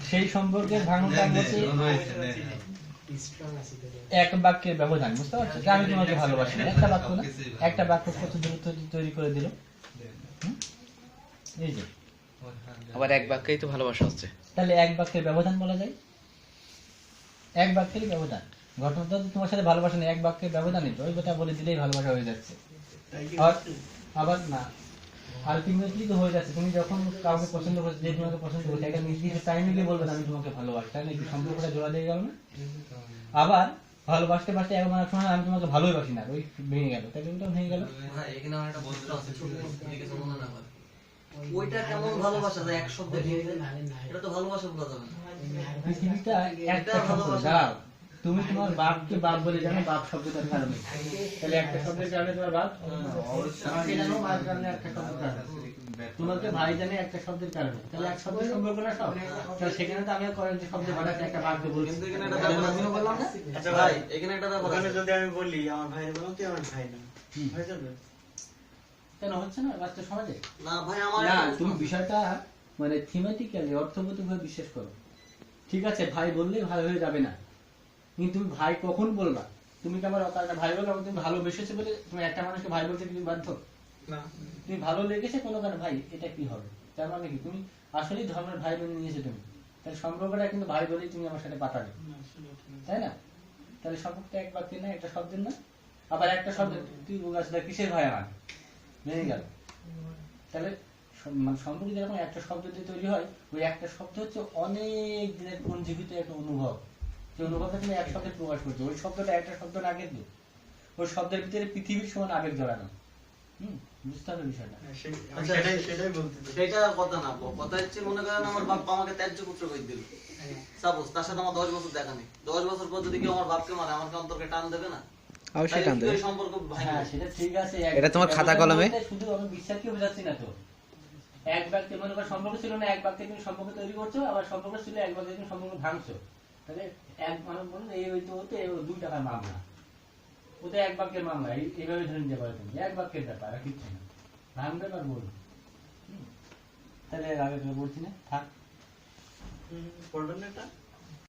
সেই সম্পর্কের ভাঙনটা হচ্ছে এক বাক্যের ব্যবধান, বুঝতে পারছো? আমি তোমাকে ভালোবাসি, একটা বাক্য না, একটা বাক্য কত দ্রুত তৈরি করে দিল। এই যে আবার এক বাক্যেই তো ভালোবাসা হচ্ছে, তাহলে এক বাক্যের ব্যবধান বলা যায়, এক বাক্যের ব্যবধান। ঘটনাটা তো তোমার সাথে ভালোবাসা নেই, এক বাক্যের ব্যবধানই তো, ওই কথা বলে দিলেই ভালোবাসা হয়ে যাচ্ছে। আবার না, আলটিমেটলি তো হয়ে যাচ্ছে, তুমি যখন কাউকে পছন্দ করছো, যে তোমাকে পছন্দ করছে, একটা নির্দিষ্ট টাইমে গিয়ে বলবে আমি তোমাকে ভালোবাসি, তাহলে কি সম্পর্কটা জোড়া দিয়ে গেল না? আবার ভালোবাসতে বাসতে একবার সময় আমি তোমাকে ভালোবাসি না, ওই ভেঙে গেল, তাহলে ওটাও ভেঙে গেল। এখানে আমার একটা বন্ধু আছে, ছোট দিকে মনে না করে ওইটা কেমন ভালোবাসা যায় এক শব্দে ভেঙে যায়, এটা তো ভালোবাসা বলা যাবে না। পৃথিবীটা একটা ভালোবাসা। তুমি তোমার বাপকে বাপ বলে জানো, বাপ শব্দটার কারণে, তাহলে একটা শব্দের কারণে তোমার বাপ, আমাকে জানো মার কারণে একটা শব্দের কারণে, তোমাকে ভাই জানে একটা শব্দের কারণে, তাহলে এক শব্দের সম্পর্ক না সব। তাহলে সেখানে তো আমি করেন যে শব্দ বানাতে একটা বাক্য বলছি, কিন্তু এখানে একটা ব্যাপার আমিও বললাম না। আচ্ছা ভাই, এখানে একটা ব্যাপার আছে, যদি আমি বলি আমার ভাই বললাম তুই আমার ভাই না, হয়ে যাবে? কেন হচ্ছে না বাস্তব সমাজে? না ভাই আমার না, তুমি বিষয়টা মানে থিমেটিক্যালি অর্থগতভাবে বিশ্বাস করো। ঠিক আছে, ভাই বললেই ভাই হয়ে যাবে না, কিন্তু তুমি ভাই কখন বলবা? তুমি কি আমার একটা ভাই বলো, তুমি ভালোবেসেছো বলে তুমি একটা মানুষকে ভাই বলতে তুমি বাধ্য না? তুমি ভালো লেগেছে কোনো কারণে, ভাই এটা কি হবে, তার মানে কি তুমি আসলেই ধর্মের ভাই মেনে নিয়েছো তুমি, তাহলে সম্পর্কটা কিন্তু ভাই বলেই তুমি আমার সাথে পাঠাবে, তাই না? তাহলে সম্পর্কটা এক বাক্যের না, একটা শব্দের না। আবার একটা শব্দ তুই আসলে কিসের ভাই আমার, ভেঙে গেল। তাহলে মানে সম্পর্ক যেরকম একটা শব্দ দিয়ে তৈরি হয়, ওই একটা শব্দ হচ্ছে অনেক দিনের পঞ্জীবিত একটা অনুভব, যে অনুভবটা তুমি এক শব্দে প্রকাশ করছো। ওই শব্দটা একটা শব্দ না, আগে দিয়ে ওই শব্দের ভিতরে পৃথিবীর সমান আবেগ জড়ানো। বুঝতে হবে বিষয়টা। সেটাই বলতে সেটা কথা না, কথা হচ্ছে মনে করেন আমার বাপ আমাকে ত্যায্য পুত্র করে দিল, সাপোজ তার সাথে আমার 10 বছর দেখা নেই, 10 বছর পর যদি কেউ আমার বাপকে মারে, আমাকে অন্তরকে টান দেবে না? অবশ্যই টান দেবে। সম্পর্ক হ্যাঁ সেটা ঠিক আছে, এটা তোমার খাতা কলমে শুধু আমি বিশ্বাসকে বোঝাচ্ছি না তো। এক বাক্যে মনে করো সম্পর্ক ছিল না, এক বাক্যে তুমি সম্পর্ক তৈরি করছো, আবার সম্পর্ক ছিল এক বাক্যে তুমি সম্পর্ক ভাঙছো, তাহলে এক মানুষ বলুন এই হইতে হতে 2 টাকার মামলা, ওতে এক বাক্যের মামলা, এইভাবে ধরে নিতে পারো তুমি, এক বাক্যের ব্যাপার আর কিচ্ছু না, ভাঙবে আর বলবো। তাহলে আগে বলছি না, থাক পড়বেন না এটা।